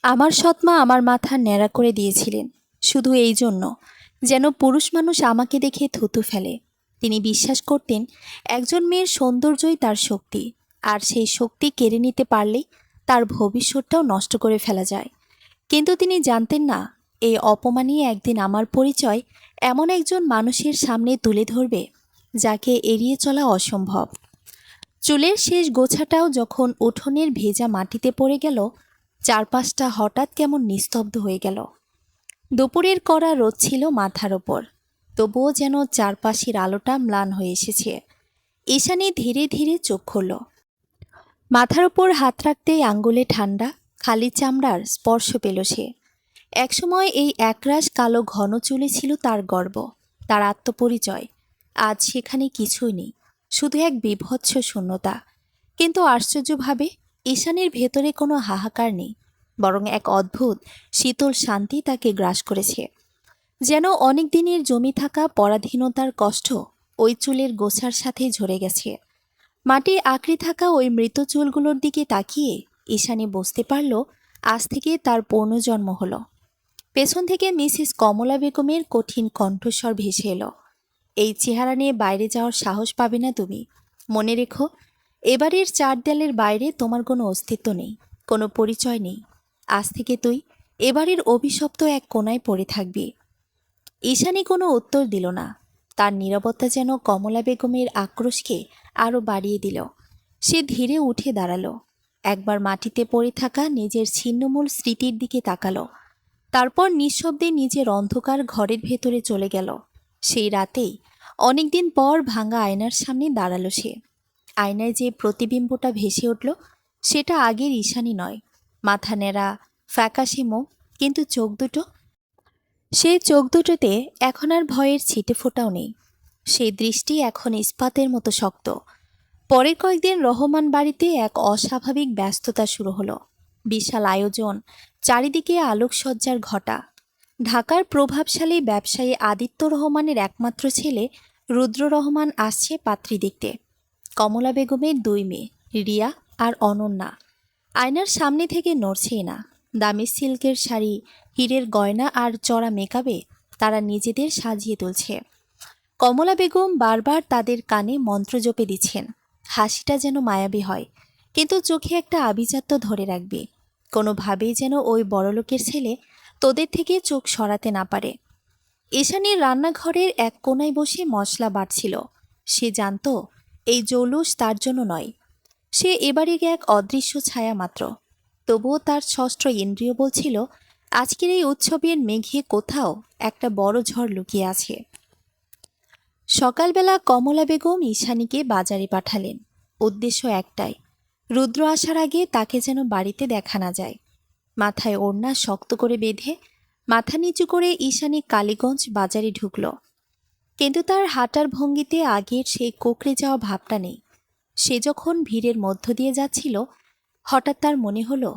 আমার সৎমা আমার মাথা ন্যাড়া করে দিয়েছিলেন শুধু এই জন্য যেন পুরুষ মানুষ আমাকে দেখে থুতু ফেলে। তিনি বিশ্বাস করতেন একজন মেয়ের সৌন্দর্যই তার শক্তি, আর সেই শক্তি কেড়ে নিতে পারলেই তার ভবিষ্যৎটাও নষ্ট করে ফেলা যায়। কিন্তু তিনি জানতেন না এই অপমানই একদিন আমার পরিচয় এমন একজন মানুষের সামনে তুলে ধরবে যাকে এড়িয়ে চলা অসম্ভব। চুলের শেষ গোছাটাও যখন উঠোনের ভেজা মাটিতে পড়ে গেল, চারপাশটা হঠাৎ কেমন নিস্তব্ধ হয়ে গেল। দুপুরের কড়া রোদ ছিল মাথার ওপর, তবুও যেন চারপাশের আলোটা ম্লান হয়ে এসেছে। ঈশানী ধীরে ধীরে চোখ খুলল। মাথার ওপর হাত রাখতেই আঙ্গুলে ঠান্ডা খালি চামড়ার স্পর্শ পেল সে। একসময় এই একরাশ কালো ঘন চুলে ছিল তার গর্ব, তার আত্মপরিচয়। আজ সেখানে কিছুই নেই, শুধু এক বীভৎস শূন্যতা। কিন্তু আশ্চর্যভাবে ঈশানীর ভেতরে কোনো হাহাকার নেই, বরং এক অদ্ভুত শীতল শান্তি তাকে গ্রাস করেছে। যেন অনেক দিনের জমি থাকা পরাধীনতার কষ্ট ওই চুলের গোছার সাথে ঝরে গেছে। মাটি আঁকড়ে থাকা ওই মৃত চুলগুলোর দিকে তাকিয়ে ঈশানী বুঝতে পারল আজ থেকে তার পুনর্জন্ম হলো। পেছন থেকে মিসেস কমলা বেগমের কঠিন কণ্ঠস্বর ভেসে এলো, এই চেহারা নিয়ে বাইরে যাওয়ার সাহস পাবে না তুমি। মনে রেখো, এবারের চার দেয়ালের বাইরে তোমার কোনো অস্তিত্ব নেই, কোনো পরিচয় নেই। আজ থেকে তুই এবারের অভিশপ্ত এক কোণায় পড়ে থাকবি। ঈশানী কোনো উত্তর দিল না। তার নীরবতা যেন কমলা বেগমের আক্রোশকে আরও বাড়িয়ে দিল। সে ধীরে উঠে দাঁড়ালো, একবার মাটিতে পড়ে থাকা নিজের ছিন্নমূল স্মৃতির দিকে তাকালো। তারপর নিঃশব্দে নিজের অন্ধকার ঘরের ভেতরে চলে গেল। সেই রাতেই অনেকদিন পর ভাঙা আয়নার সামনে দাঁড়ালো সে। আয়নায় যে প্রতিবিম্বটা ভেসে উঠল সেটা আগের ঈশানী নয়। মাথা নেড়া, ফ্যাকাশে মুখ, কিন্তু সেই চোখ দুটোতে এখন আর ভয়ের ছিটে ফোঁটাও নেই। সেই দৃষ্টি এখন ইস্পাতের মতো শক্ত। পরের কয়েকদিন রহমান বাড়িতে এক অস্বাভাবিক ব্যস্ততা শুরু হলো। বিশাল আয়োজন, চারিদিকে আলোকসজ্জার ঘটা। ঢাকার প্রভাবশালী ব্যবসায়ী আদিত্য রহমানের একমাত্র ছেলে রুদ্র রহমান আসছে পাত্রী দেখতে। কমলা বেগমের দুই মেয়ে, রিয়া আর অনন্যা। আয়নার সামনে থেকে নড়ছেই না। দামি সিল্কের শাড়ি, হীরের গয়না আর চড়া মেকআপে তারা নিজেদের সাজিয়ে তুলছে। কমলা বেগম বারবার তাদের কানে মন্ত্র জপে দিচ্ছেন। হাসিটা যেন মায়াবী হয়, কিন্তু চোখে একটা আভিজাত্য ধরে রাখবে। কোনোভাবেই যেন ওই বড়লোকের ছেলে তোদের থেকে চোখ সরাতে না পারে। ঈশানীর রান্নাঘরের এক কোণায় বসে মশলা বাটছিল। সে জানত এই জৌলুস তার জন্য নয়, সে এবারে এক অদৃশ্য ছায়া মাত্র। তবুও তার ষষ্ঠ ইন্দ্রিয় বলছিল আজকের এই উৎসবের মেঘে কোথাও একটা বড় ঝড় লুকিয়ে আছে। সকালবেলা কমলা বেগম ঈশানীকে বাজারে পাঠালেন। উদ্দেশ্য একটাই, রুদ্র আসার আগে তাকে যেন বাড়িতে দেখা না যায়। মাথায় ওড়না শক্ত করে বেঁধে মাথা নিচু করে ঈশানী কালীগঞ্জ বাজারে ঢুকল। কিন্তু তার হাঁটার ভঙ্গিতে আগের সেই কোকড়ে যাওয়া ভাবটা নেই। সে যখন ভিড়ের মধ্য দিয়ে যাচ্ছিল, হঠাৎ তার মনে হলো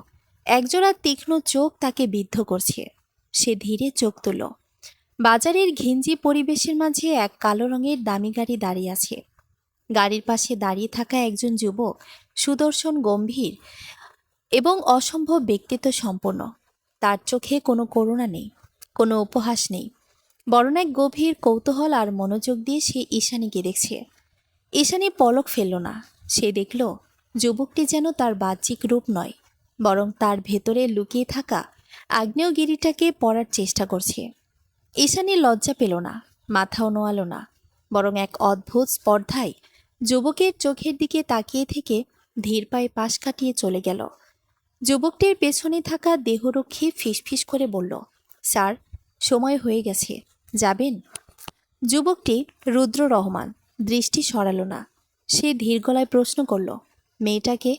একজোড়া তীক্ষ্ণ চোখ তাকে বিদ্ধ করছে। সে ধীরে চোখ তুলল। বাজারের ঘিঞ্জি পরিবেশের মাঝে এক কালো রঙের দামি গাড়ি দাঁড়িয়ে আছে। গাড়ির পাশে দাঁড়িয়ে থাকা একজন যুবক, সুদর্শন, গম্ভীর এবং অসম্ভব ব্যক্তিত্ব সম্পন্ন। তার চোখে কোনো করুণা নেই, কোনো উপহাস নেই, বরং এক গভীর কৌতূহল আর মনোযোগ দিয়ে সে ঈশানীকে দেখছে। ঈশানী পলক ফেলল না। সে দেখল যুবকটি যেন তার বাহ্যিক রূপ নয়, বরং তার ভেতরে লুকিয়ে থাকা আগ্নেয়গিরিটাকে পড়ার চেষ্টা করছে। ঈশানী লজ্জা পেল না, মাথাও নোয়ালো না, বরং এক অদ্ভুত স্পর্ধায় যুবকের চোখের দিকে তাকিয়ে থেকে ধীর পায়ে পাশ কাটিয়ে চলে গেল। যুবকটির পেছনে থাকা দেহরক্ষী ফিসফিস করে বলল, স্যার, সময় হয়ে গেছে, যাবেন? যুবকটি রুদ্র রহমান দৃষ্টি সরালো না। সে ধীর গলায় প্রশ্ন করল, মেয়েটাকে?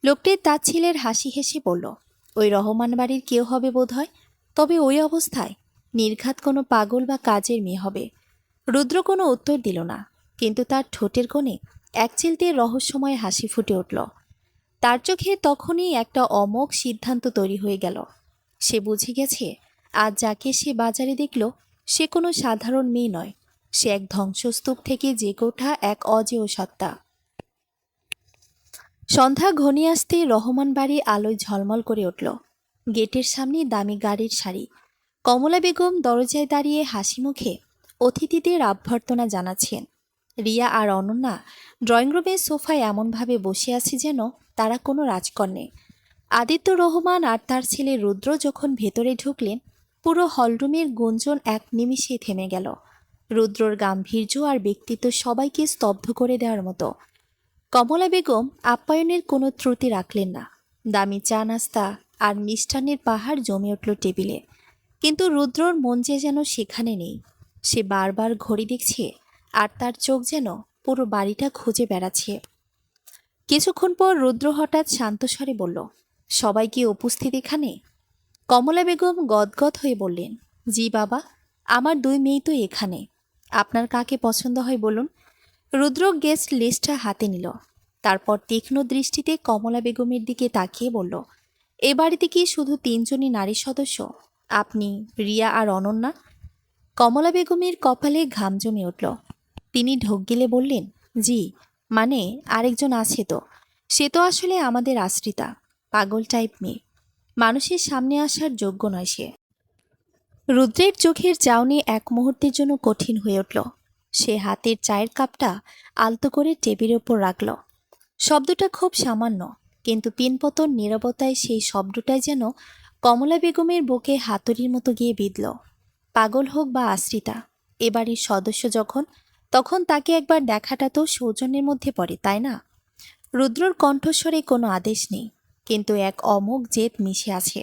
লোকটি তার ছেলের হাসি হেসে বলল, ওই রহমান বাড়ির কেউ হবে বোধহয়, তবে ওই অবস্থায় নির্ঘাত কোনো পাগল বা কাজের মেয়ে হবে। রুদ্র কোনো উত্তর দিল না, কিন্তু তার ঠোঁটের কোণে এক চিলতে রহস্যময় হাসি ফুটে উঠল। তার চোখে তখনই একটা অমোঘ সিদ্ধান্ত তৈরি হয়ে গেল। সে বুঝে গেছে আজ যাকে সে বাজারে দেখল সে কোনো সাধারণ মেয়ে নয়, সে এক ধ্বংসস্তূপ থেকে জেগে ওঠা এক অজেয় সত্তা। সন্ধ্যা ঘনিয়ে আসতে রহমান বাড়ি আলোয় ঝলমল করে উঠল। গেটের সামনে দামি গাড়ির সারি। কমলা বেগম দরজায় দাঁড়িয়ে হাসি মুখে অতিথিদের অভ্যর্থনা জানাচ্ছেন। রিয়া আর অনন্যা ড্রয়িং রুমের সোফায় এমনভাবে বসে আছে যেন তারা কোনো রাজকন্যে। আদিত্য রহমান আর তার ছেলে রুদ্র যখন ভেতরে ঢুকলেন, পুরো হলরুমের গুঞ্জন এক নিমিষেই থেমে গেল। রুদ্রর গাম্ভীর্য আর ব্যক্তিত্ব সবাইকে স্তব্ধ করে দেওয়ার মতো। কমলা বেগম আপ্যায়নের কোনো ত্রুটি রাখলেন না। দামি চা নাস্তা আর মিষ্টান্নের পাহাড় জমে উঠল টেবিলে। কিন্তু রুদ্রর মন যেন সেখানে নেই। সে বারবার ঘড়ি দেখছে, আর তার চোখ যেন পুরো বাড়িটা খুঁজে বেড়াচ্ছে। কিছুক্ষণ পর রুদ্র হঠাৎ শান্ত স্বরে বলল, সবাই কি উপস্থিত এখানে? কমলা বেগম গদগদ হয়ে বললেন, জি বাবা, আমার 2 মেয়ে তো এখানে। আপনার কাকে পছন্দ হয় বলুন। রুদ্র গেস্ট লিস্টটা হাতে নিল। তারপর তীক্ষ্ণ দৃষ্টিতে কমলা বেগমের দিকে তাকিয়ে বলল, এ বাড়িতে কি শুধু 3 জনই নারী সদস্য? আপনি, রিয়া আর অনন্যা? কমলা বেগমের কপালে ঘাম জমে উঠল। তিনি ঢোক গিলে বললেন, জি, মানে আরেকজন আছে তো। সে তো আসলে আমাদের আশ্রিতা, পাগল টাইপ মেয়ে। মানুষের সামনে আসার যোগ্য নয় সে। রুদ্রের চোখের চাউনি এক মুহূর্তের জন্য কঠিন হয়ে উঠল। সে হাতের চায়ের কাপটা আলতো করে টেবিলের ওপর রাখল। শব্দটা খুব সামান্য, কিন্তু পিনপতন নীরবতায় সেই শব্দটাই যেন কমলা বেগমের বুকে হাতুড়ির মতো গিয়ে বিঁধল। পাগল হোক বা আশ্রিতা, এবাড়ির সদস্য যখন, তখন তাকে একবার দেখাটা তো সৌজন্যের মধ্যে পড়ে, তাই না? রুদ্রর কণ্ঠস্বরে কোনো আদেশ নেই, কিন্তু এক অমোঘ জেদ মিশে আছে।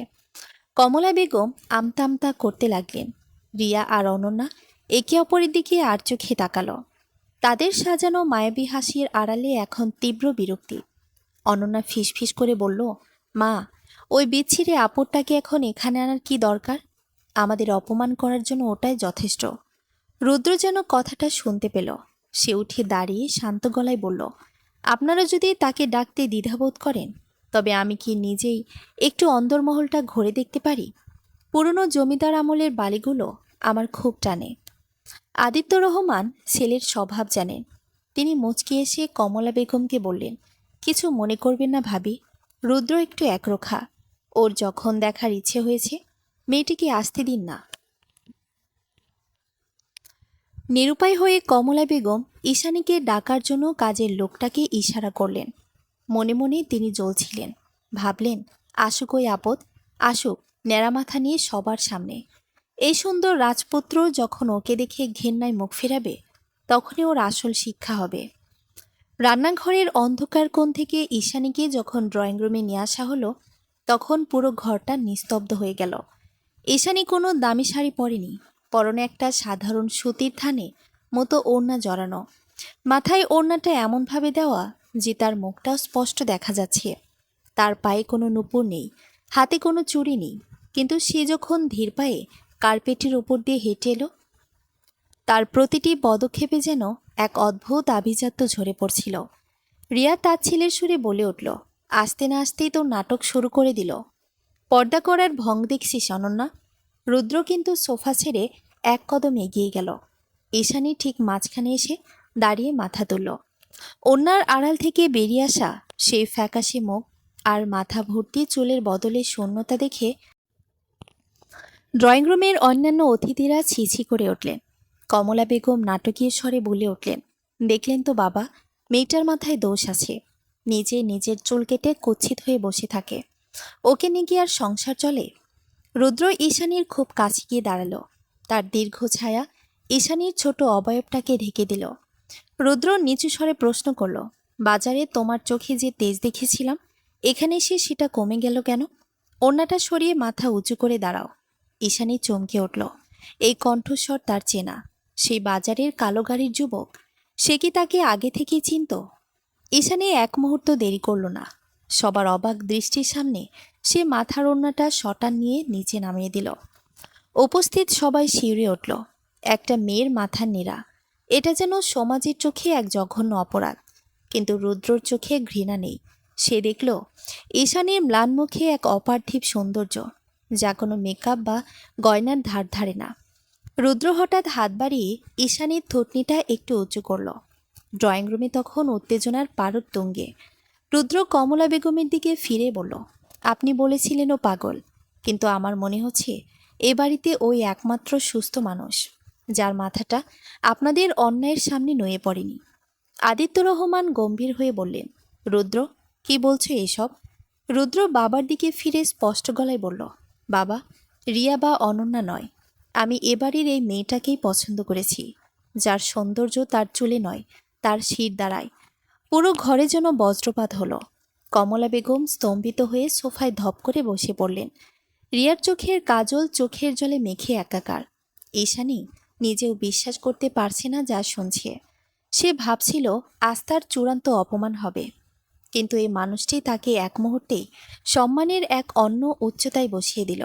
কমলা বেগম আমতা আমতা করতে লাগলেন। রিয়া আর অনন্যা একে অপরের দিকে আর চোখে তাকালো। তাদের সাজানো মায়াবী হাসির আড়ালে এখন তীব্র বিরক্তি। অনন্যা ফিসফিস করে বলল, মা, ওই বিচ্ছিরে আপদটাকে এখন এখানে আনার কি দরকার? আমাদের অপমান করার জন্য ওটাই যথেষ্ট। রুদ্র যেন কথাটা শুনতে পেল। সে উঠে দাঁড়িয়ে শান্ত গলায় বলল, আপনারা যদি তাকে ডাকতে দ্বিধাবোধ করেন, তবে আমি কি নিজেই একটু অন্দরমহলটা ঘুরে দেখতে পারি? পুরনো জমিদার আমলের বাড়িগুলো আমার খুব টানে। আদিত্য রহমান ছেলের স্বভাব জানেন। তিনি মুচকি এসে কমলা বেগমকে বললেন, কিছু মনে করবেন না ভাবি, রুদ্র একটু একরোখা। ওর যখন দেখার ইচ্ছে হয়েছে, মেয়েটিকে আসতে দিন না। নিরুপায় হয়ে কমলা বেগম ঈশানীকে ডাকার জন্য কাজের লোকটাকে ইশারা করলেন। মনে মনে তিনি জ্বলছিলেন। ভাবলেন, আসুক ওই আপদ, আসুক ন্যাড়া মাথা নিয়ে সবার সামনে। এই সুন্দর রাজপুত্র যখন ওকে দেখে ঘেন্নায় মুখ ফেরাবে, তখনই ওর আসল শিক্ষা হবে। রান্নাঘরের অন্ধকার কোণ থেকে ঈশানীকে যখন ড্রয়িং রুমে নিয়ে আসা হলো, তখন পুরো ঘরটা নিস্তব্ধ হয়ে গেল। ঈশানী কোনো দামি শাড়ি পরেনি, পরনে একটা সাধারণ সুতির থানে মতো ওড়না জড়ানো। মাথায় ওড়নাটা এমনভাবে দেওয়া যে তার মুখটাও স্পষ্ট দেখা যাচ্ছে। তার পায়ে কোনো নূপুর নেই, হাতে কোনো চুড়ি নেই, কিন্তু সে যখন ধীর পায়ে কার্পেটের ওপর দিয়ে হেঁটে এলো, তার প্রতিটি পদক্ষেপে যেন এক অদ্ভুত আভিজাত্য ঝরে পড়ছিল। রিয়া তার ছেলের সুরে বলে উঠল, আসতে না আসতেই তো নাটক শুরু করে দিল। পর্দা করার ভং দেখছিস অনন্যা? রুদ্র কিন্তু সোফা ছেড়ে এক কদম এগিয়ে গেল। ঈশানী ঠিক মাঝখানে এসে দাঁড়িয়ে মাথা তুলল। অন্যার আড়াল থেকে বেরিয়ে আসা সেই ফ্যাকাশে মুখ আর মাথা ভর্তি চুলের বদলে শূন্যতা দেখে ড্রয়িং রুমের অন্যান্য অতিথিরা ছিছি করে উঠলেন। কমলা বেগম নাটকীয় স্বরে বলে উঠলেন, দেখলেন তো বাবা, মেয়েটার মাথায় দোষ আছে। নিজে নিজের চুল কেটে কুৎসিত হয়ে বসে থাকে, ওকে নিয়ে কি আর সংসার চলে? রুদ্র ঈশানীর খুব কাছে গিয়ে দাঁড়ালো। তার দীর্ঘ ছায়া ঈশানীর ছোট অবয়বটাকে ঢেকে দিল। রুদ্র নিচু স্বরে প্রশ্ন করল, বাজারে তোমার চোখে যে তেজ দেখেছিলাম, এখানে এসে সেটা কমে গেল কেন? ওড়নাটা সরিয়ে মাথা উঁচু করে দাঁড়াও। ঈশানী চমকে উঠল। এই কণ্ঠস্বর তার চেনা, সেই বাজারের কালো গাড়ির যুবক। সে কি তাকে আগে থেকেই চিনত? ঈশানী এক মুহূর্ত দেরি করল না। সবার অবাক দৃষ্টির সামনে সে মাথার ওড়নাটা শটান নিয়ে নিচে নামিয়ে দিল। উপস্থিত সবাই শিউরে উঠল। একটা মেয়ের মাথার নেড়া, এটা যেন সমাজের চোখে এক জঘন্য অপরাধ। কিন্তু রুদ্রর চোখে ঘৃণা নেই। সে দেখল ঈশানীর ম্লান মুখে এক অপার্থিব সৌন্দর্য, যা কোনো মেকআপ বা গয়নার ধার ধারে না। রুদ্র হঠাৎ হাত বাড়িয়ে ঈশানীর থুতনিটা একটু উঁচু করল। ড্রয়িং রুমে তখন উত্তেজনার পারদ তুঙ্গে। রুদ্র কমলা বেগমের দিকে ফিরে বলল, আপনি বলেছিলেন ও পাগল। কিন্তু আমার মনে হচ্ছে এ বাড়িতে ওই একমাত্র সুস্থ মানুষ যার মাথাটা আপনাদের অন্যায়ের সামনে নুয়ে পড়েনি। আদিত্য রহমান গম্ভীর হয়ে বললেন, রুদ্র, কি বলছো এসব? রুদ্র বাবার দিকে ফিরে স্পষ্ট গলায় বলল, বাবা, রিয়া বা অনন্যা নয়, আমি এবাড়ির এই মেয়েটাকেই পছন্দ করেছি, যার সৌন্দর্য তার চুলে নয়, তার শির দ্বারায়। পুরো ঘরে যেন বজ্রপাত হলো। কমলা বেগম স্তম্ভিত হয়ে সোফায় ধপ করে বসে পড়লেন। রিয়ার চোখের কাজল চোখের জলে মেখে একাকার। ঈশানী নিজেও বিশ্বাস করতে পারছে না যা শুনছে। সে ভাবছিল আজ তার চূড়ান্ত অপমান হবে, কিন্তু এই মানুষটি তাকে এক মুহূর্তেই সম্মানের এক অন্য উচ্চতায় বসিয়ে দিল।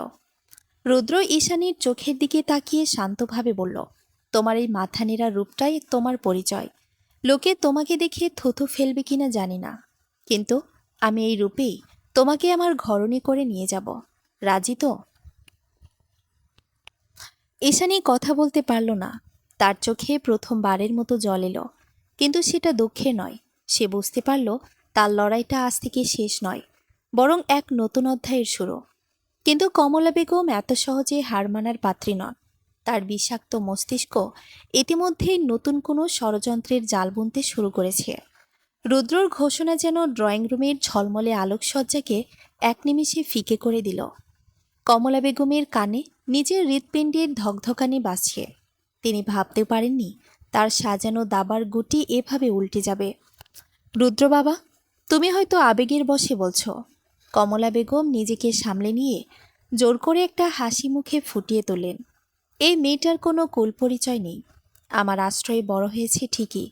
রুদ্র ঈশানীর চোখের দিকে তাকিয়ে শান্তভাবে বলল, তোমার এই মাথা নেড়া রূপটাই তোমার পরিচয়। লোকে তোমাকে দেখে থুথু ফেলবে কিনা জানি না, কিন্তু আমি এই রূপেই তোমাকে আমার ঘরণী করে নিয়ে যাব। রাজি তো? ঈশানী কথা বলতে পারল না। তার চোখে প্রথমবারের মতো জল এলো, কিন্তু সেটা দুঃখে নয়। সে বুঝতে পারল তার লড়াইটা আজ থেকে শেষ নয়, বরং এক নতুন অধ্যায়ের শুরু। কিন্তু কমলা বেগম এত সহজে হার মানার পাত্রী নন। তার বিষাক্ত মস্তিষ্ক ইতিমধ্যেই নতুন কোনো ষড়যন্ত্রের জাল বুনতে শুরু করেছে। রুদ্রর ঘোষণা যেন ড্রয়িং রুমের ঝলমলে আলোকসজ্জাকে এক নিমিষে ফিকে করে দিল। কমলা বেগমের কানে নিজের হৃৎপিণ্ডের ধকধকানি বাজছে। তিনি ভাবতে পারেননি তার সাজানো দাবার গুটি এভাবে উল্টে যাবে। রুদ্র বাবা, তুমি হয়তো আবেগের বশে বলছো। কমলা বেগম নিজেকে সামলে নিয়ে জোর করে একটা হাসি মুখে ফুটিয়ে তোলেন। এই মেয়েটার কোনো কুল পরিচয় নেই। আমার আশ্রয়ে বড় হয়েছে ঠিকই,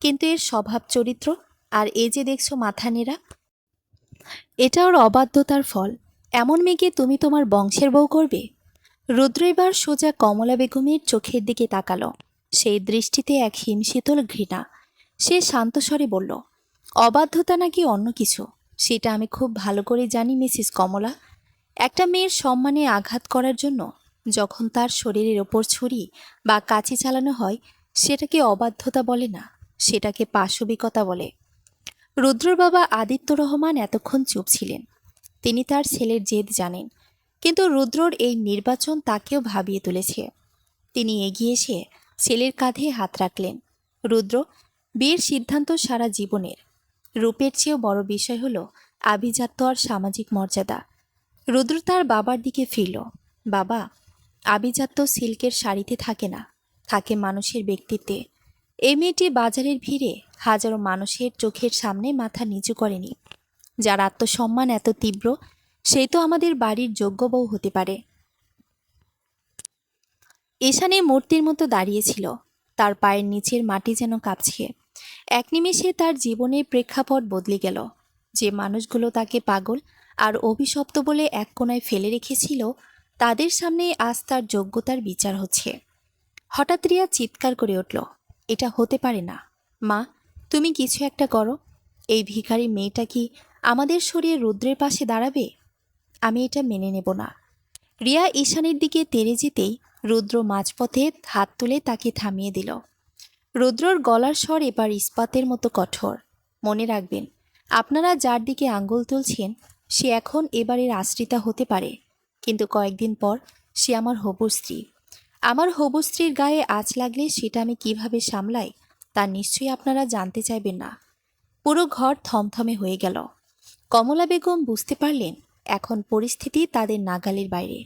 কিন্তু এর স্বভাব চরিত্র আর এই যে দেখছো মাথা নেড়া, এটা ওর অবাধ্যতার ফল। এমন মেয়েকে তুমি তোমার বংশের বউ করবে? রুদ্র এবার সোজা কমলা বেগমের চোখের দিকে তাকালো। সেই দৃষ্টিতে এক হিমশীতল ঘৃণা। সে শান্ত স্বরে বলল, অবাধ্যতা নাকি অন্য কিছু সেটা আমি খুব ভালো করে জানি মিসেস কমলা। একটা মেয়ের সম্মানে আঘাত করার জন্য যখন তার শরীরের ওপর ছুরি বা কাঁচি চালানো হয়, সেটাকে অবাধ্যতা বলে না, সেটাকে পাশবিকতা বলে। রুদ্রর বাবা আদিত্য রহমান এতক্ষণ চুপ ছিলেন। তিনি তার ছেলের জেদ জানেন, কিন্তু রুদ্রর এই নির্বাচন তাকেও ভাবিয়ে তুলেছে। তিনি এগিয়ে এসে ছেলের কাঁধে হাত রাখলেন। রুদ্র, বিয়ের সিদ্ধান্ত সারা জীবনের। রূপের চেয়েও বড় বিষয় হলো আভিজাত্য আর সামাজিক মর্যাদা। রুদ্র তার বাবার দিকে ফিরল। বাবা, আভিজাত্য সিল্কের শাড়িতে থাকে না, থাকে মানুষের ব্যক্তিত্বে। এই মেয়েটি বাজারের ভিড়ে হাজারো মানুষের চোখের সামনে মাথা নিচু করেনি। যার আত্মসম্মান এত তীব্র, সেই তো আমাদের বাড়ির যোগ্য বউ হতে পারে। ঈশানী মূর্তির মতো দাঁড়িয়েছিল। তার পায়ের নিচের মাটি যেন কাঁপছে। এক নিমেষে তার জীবনের প্রেক্ষাপট বদলে গেল। যে মানুষগুলো তাকে পাগল আর অভিশপ্ত বলে এক কোণায় ফেলে রেখেছিল, তাদের সামনে আজ তার যোগ্যতার বিচার হচ্ছে। হঠাৎ রিয়া চিৎকার করে উঠল, এটা হতে পারে না। মা, তুমি কিছু একটা করো। এই ভিখারি মেয়েটা কি আমাদের সরিয়ে রুদ্রের পাশে দাঁড়াবে? আমি এটা মেনে নেব না। রিয়া ঈশানীর দিকে তেড়ে যেতেই রুদ্র মাঝপথে হাত তুলে তাকে থামিয়ে দিল। রুদ্রর গলার স্বর এবার ইস্পাতের মতো কঠোর। মনে রাখবেন, আপনারা যার দিকে আঙ্গুল তুলছেন সে এখন এবারের আশ্রিতা হতে পারে, কিন্তু কয়েকদিন পর সে আমার হবু স্ত্রী। আমার হবু স্ত্রীর গায়ে আঁচ লাগলে সেটা আমি কিভাবে সামলাই তা নিশ্চয়ই আপনারা জানতে চাইবেন না। পুরো ঘর থমথমে হয়ে গেল। কমলা বেগম বুঝতে পারলেন এখন পরিস্থিতি তাদের নাগালের বাইরে।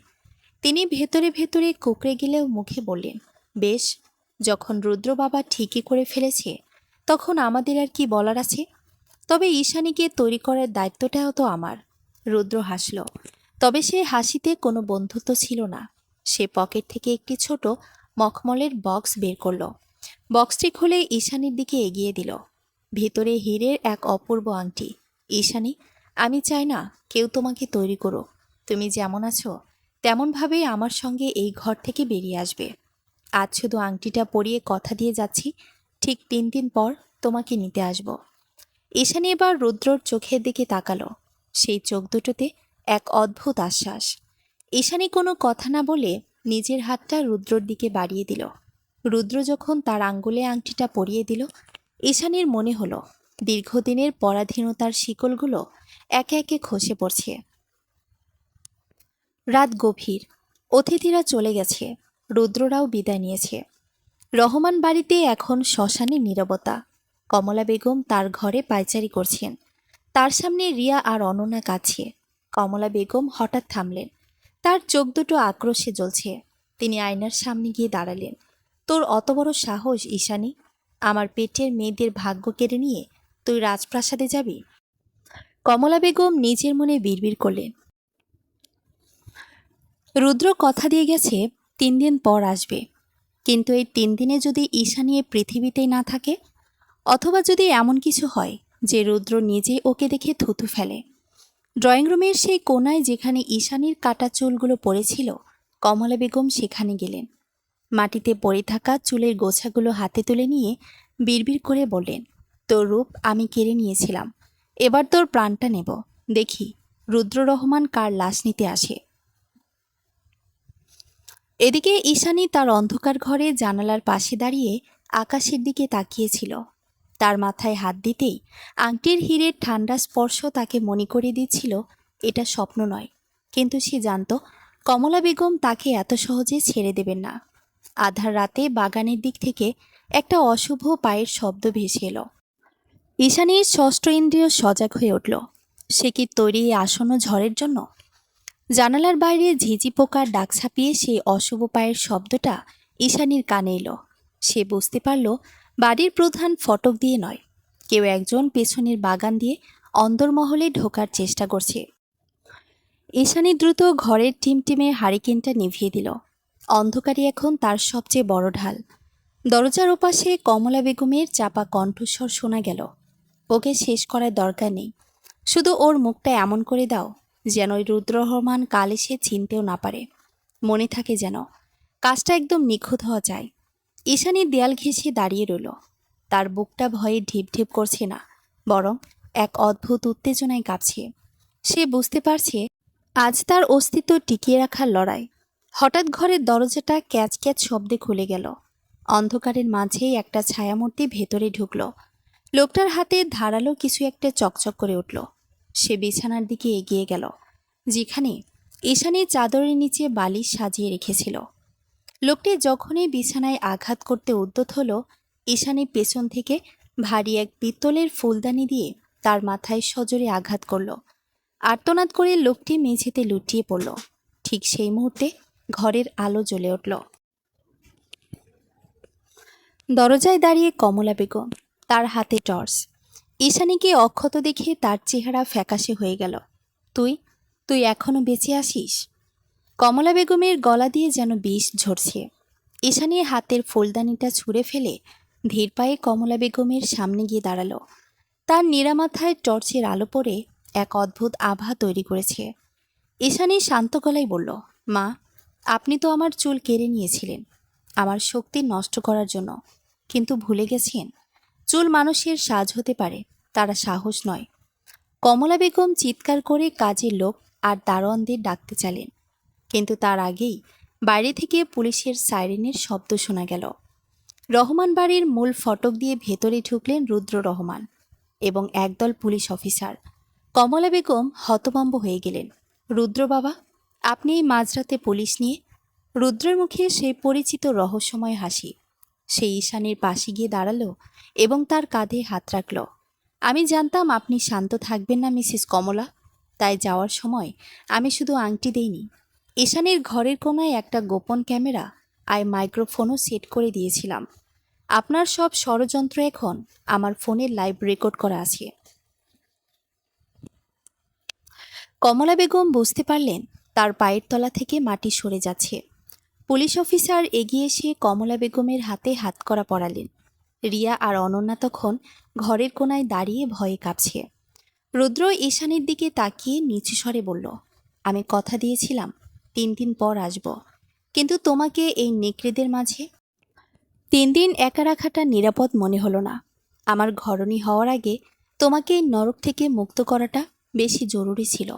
তিনি ভেতরে ভেতরে কুঁকড়ে গেলেও মুখে বললেন, বেশ, যখন রুদ্র বাবা ঠিকই করে ফেলেছে তখন আমাদের আর কি বলার আছে। তবে ঈশানীকে তৈরি করার দায়িত্বটাও তো আমার। রুদ্র হাসল, তবে সে হাসিতে কোনো বন্ধুত্ব ছিল না। সে পকেট থেকে একটি ছোট মখমলের বক্স বের করল। বক্সটি খুলে ঈশানীর দিকে এগিয়ে দিল। ভেতরে হীরের এক অপূর্ব আংটি। ঈশানী, আমি চাই না কেউ তোমাকে তৈরি করুক। তুমি যেমন আছো তেমনভাবেই আমার সঙ্গে এই ঘর থেকে বেরিয়ে আসবে। আজ শুধু আংটিটা পরিয়ে কথা দিয়ে যাচ্ছি, ঠিক 3 দিন পর তোমাকে নিতে আসব। ঈশানী এবার রুদ্রর চোখের দিকে তাকালো। সেই চোখ দুটোতে এক অদ্ভুত আশ্বাস। ঈশানী কোনো কথা না বলে নিজের হাতটা রুদ্রর দিকে বাড়িয়ে দিল। রুদ্র যখন তার আঙ্গুলে আংটিটা পরিয়ে দিল, ঈশানীর মনে হলো দীর্ঘদিনের পরাধীনতার শিকলগুলো একে একে খসে পড়ছে। রাত গভীর। অতিথিরা চলে গেছে, রুদ্ররাও বিদায় নিয়েছে। রহমান বাড়িতে এখন শ্মশানে নীরবতা। কমলা বেগম তার ঘরে পায়চারি করছেন। তার সামনে রিয়া আর অনন্যা কাছে। কমলা বেগম হঠাৎ থামলেন। তার চোখ দুটো আক্রোশে জ্বলছে। তিনি আয়নার সামনে গিয়ে দাঁড়ালেন। তোর অত বড় সাহস ঈশানী! আমার পেটের মেয়েদের ভাগ্য কেড়ে নিয়ে তুই রাজপ্রাসাদে যাবি? কমলা বেগম নিজের মনে বিড়বিড় করলেন। রুদ্র কথা দিয়ে গেছে 3 দিন পর আসবে। কিন্তু এই 3 দিনে যদি ঈশানী এই পৃথিবীতেই না থাকে, অথবা যদি এমন কিছু হয় যে রুদ্র নিজে ওকে দেখে থুতু ফেলে। ড্রয়িং রুমের সেই কোণায় যেখানে ঈশানীর কাটা চুলগুলো পড়েছিল, কমলা বেগম সেখানে গেলেন। মাটিতে পড়ে থাকা চুলের গোছাগুলো হাতে তুলে নিয়ে বিড়বিড় করে বললেন, তোর রূপ আমি কেড়ে নিয়েছিলাম, এবার তোর প্রাণটা নেব। দেখি রুদ্র রহমান কার লাশ নিতে আসে। এদিকে ঈশানী তার অন্ধকার ঘরে জানালার পাশে দাঁড়িয়ে আকাশের দিকে তাকিয়েছিল। তার মাথায় হাত দিতেই আংটির হীরের ঠান্ডা স্পর্শ তাকে মনে করিয়ে দিচ্ছিল এটা স্বপ্ন নয়। কিন্তু সে জানত কমলা বেগম তাকে এত সহজে ছেড়ে দেবেন না। আধার রাতে বাগানের দিক থেকে একটা অশুভ পায়ের শব্দ ভেসে এলো। ঈশানীর ষষ্ঠ ইন্দ্রিয় সজাগ হয়ে উঠল। সে কি তৈরি আসন্ন ঝড়ের জন্য? জানালার বাইরে ঝিঝি পোকার ডাক ছাপিয়ে সেই অশুভ পায়ের শব্দটা ঈশানীর কানে এলো। সে বুঝতে পারল বাড়ির প্রধান ফটক দিয়ে নয়, কেউ একজন পেছনের বাগান দিয়ে অন্দরমহলে ঢোকার চেষ্টা করছে। ঈশানী দ্রুত ঘরের টিমটিমে হারিকেনটা নিভিয়ে দিল। অন্ধকারই এখন তার সবচেয়ে বড় ঢাল। দরজার ওপাশে কমলা বেগমের চাপা কণ্ঠস্বর শোনা গেল, ওকে শেষ করার দরকার নেই, শুধু ওর মুখটা এমন করে দাও যেন ওই রুদ্র রহমান কাল এসে চিনতেও না পারে। মনে থাকে যেন কাজটা একদম নিখুঁত হওয়া যায়। ঈশানী দেয়াল ঘেঁষে দাঁড়িয়ে রইল। তার বুকটা ভয়ে ঢিপ ঢিপ করছে না, বরং এক অদ্ভুত উত্তেজনায় কাঁপছে। সে বুঝতে পারছে আজ তার অস্তিত্ব টিকিয়ে রাখার লড়াই। হঠাৎ ঘরের দরজাটা ক্যাচ ক্যাচ শব্দে খুলে গেল। অন্ধকারের মাঝেই একটা ছায়ামূর্তি ভেতরে ঢুকল। লোকটার হাতে ধারালো কিছু একটা চকচক করে উঠল। সে বিছানার দিকে এগিয়ে গেল, যেখানে ঈশানী চাদরের নিচে বালিশ সাজিয়ে রেখেছিল। লোকটি যখনই বিছানায় আঘাত করতে উদ্যত হল, ঈশানী পেছন থেকে ভারী এক পিত্তলের ফুলদানি দিয়ে তার মাথায় সজোরে আঘাত করল। আর্তনাদ করে লোকটি মেঝেতে লুটিয়ে পড়ল। ঠিক সেই মুহূর্তে ঘরের আলো জ্বলে উঠল। দরজায় দাঁড়িয়ে কমলা বেগম, তার হাতে টর্চ। ঈশানীকে অক্ষত দেখে তার চেহারা ফ্যাকাশে হয়ে গেল। তুই তুই এখনো বেঁচে আসিস? কমলা বেগমের গলা দিয়ে যেন বিষ ঝরছে। ঈশানী হাতের ফুলদানিটা ছুঁড়ে ফেলে ধীর পায়ে কমলা বেগমের সামনে গিয়ে দাঁড়ালো। তার নিরামাথায় টর্চের আলো পড়ে এক অদ্ভুত আভা তৈরি করেছে। ঈশানী শান্ত গলায় বলল, মা, আপনি তো আমার চুল কেড়ে নিয়েছিলেন আমার শক্তি নষ্ট করার জন্য, কিন্তু ভুলে গেছেন চুল মানুষের সাজ হতে পারে, তারা সাহস নয়। কমলা বেগম চিৎকার করে কাজের লোক আর দারোয়ানদের ডাকতে চাইলেন, কিন্তু তার আগেই বাইরে থেকে পুলিশের সাইরেনের শব্দ শোনা গেল। রহমান বাড়ির মূল ফটক দিয়ে ভেতরে ঢুকলেন রুদ্র রহমান এবং একদল পুলিশ অফিসার। কমলা বেগম হতভম্ব হয়ে গেলেন। রুদ্র বাবা, আপনি এই মাঝরাতে পুলিশ নিয়ে? রুদ্রের মুখে সেই পরিচিত রহস্যময় হাসি। সে ঈশানীর পাশে গিয়ে দাঁড়ালো এবং তার কাঁধে হাত রাখল। আমি জানতাম আপনি শান্ত থাকবেন না মিসেস কমলা, তাই যাওয়ার সময় আমি শুধু আংটি দেইনি, ঈশানীর ঘরের কোনায় একটা গোপন ক্যামেরা আর মাইক্রোফোনও সেট করে দিয়েছিলাম। আপনার সব ষড়যন্ত্র এখন আমার ফোনের লাইভ রেকর্ড করা আছে। কমলা বেগম বুঝতে পারলেন তার পায়ের তলা থেকে মাটি সরে যাচ্ছে। পুলিশ অফিসার এগিয়ে এসে কমলা বেগমের হাতে হাতকড়া পরালেন। রিয়া আর অনন্যা তখন ঘরের কোনায় দাঁড়িয়ে ভয়ে কাঁপছে। রুদ্র ঈশানীর দিকে তাকিয়ে নিচু স্বরে বলল, আমি কথা দিয়েছিলাম 3 দিন পর আসব, কিন্তু তোমাকে এই নেকড়েদের মাঝে 3 দিন একা রাখাটা নিরাপদ মনে হলো না। আমার ঘরণী হওয়ার আগে তোমাকে এই নরক থেকে মুক্ত করাটা বেশি জরুরি ছিল।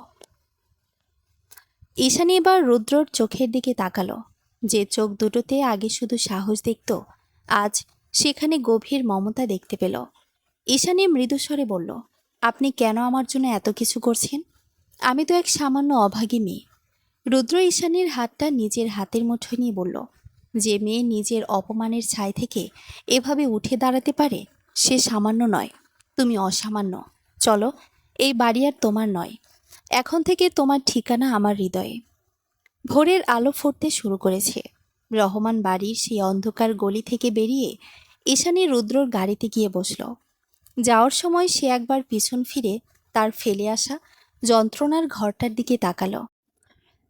ঈশানী এবার রুদ্রর চোখের দিকে তাকালো। যে চোখ দুটোতে আগে শুধু সাহস দেখত, আজ সেখানে গভীর মমতা দেখতে পেল। ঈশানী মৃদুস্বরে বলল, আপনি কেন আমার জন্য এত কিছু করছেন? আমি তো এক সামান্য অভাগী মেয়ে। রুদ্র ঈশানীর হাতটা নিজের হাতের মুঠোয় নিয়ে বলল, যে মেয়ে নিজের অপমানের ছাই থেকে এভাবে উঠে দাঁড়াতে পারে সে সামান্য নয়, তুমি অসামান্য। চলো, এই বাড়ি আর তোমার নয়, এখন থেকে তোমার ঠিকানা আমার হৃদয়ে। ভোরের আলো ফুটতে শুরু করেছে। রহমান বাড়ির সেই অন্ধকার গলি থেকে বেরিয়ে ঈশানী রুদ্রর গাড়িতে গিয়ে বসল। যাওয়ার সময় সে একবার পিছন ফিরে তার ফেলে আসা যন্ত্রণার ঘরটার দিকে তাকালো।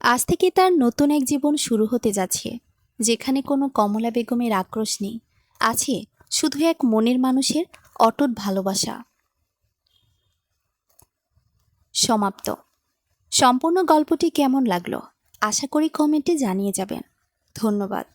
আজ থেকে তার নতুন এক জীবন শুরু হতে যাচ্ছে, যেখানে কোনো কমলা বেগমের আক্রোশ নেই, আছে শুধু এক মনের মানুষের অটুট ভালোবাসা। সমাপ্ত। সম্পূর্ণ গল্পটি কেমন লাগলো আশা করি কমেন্টে জানিয়ে যাবেন। ধন্যবাদ।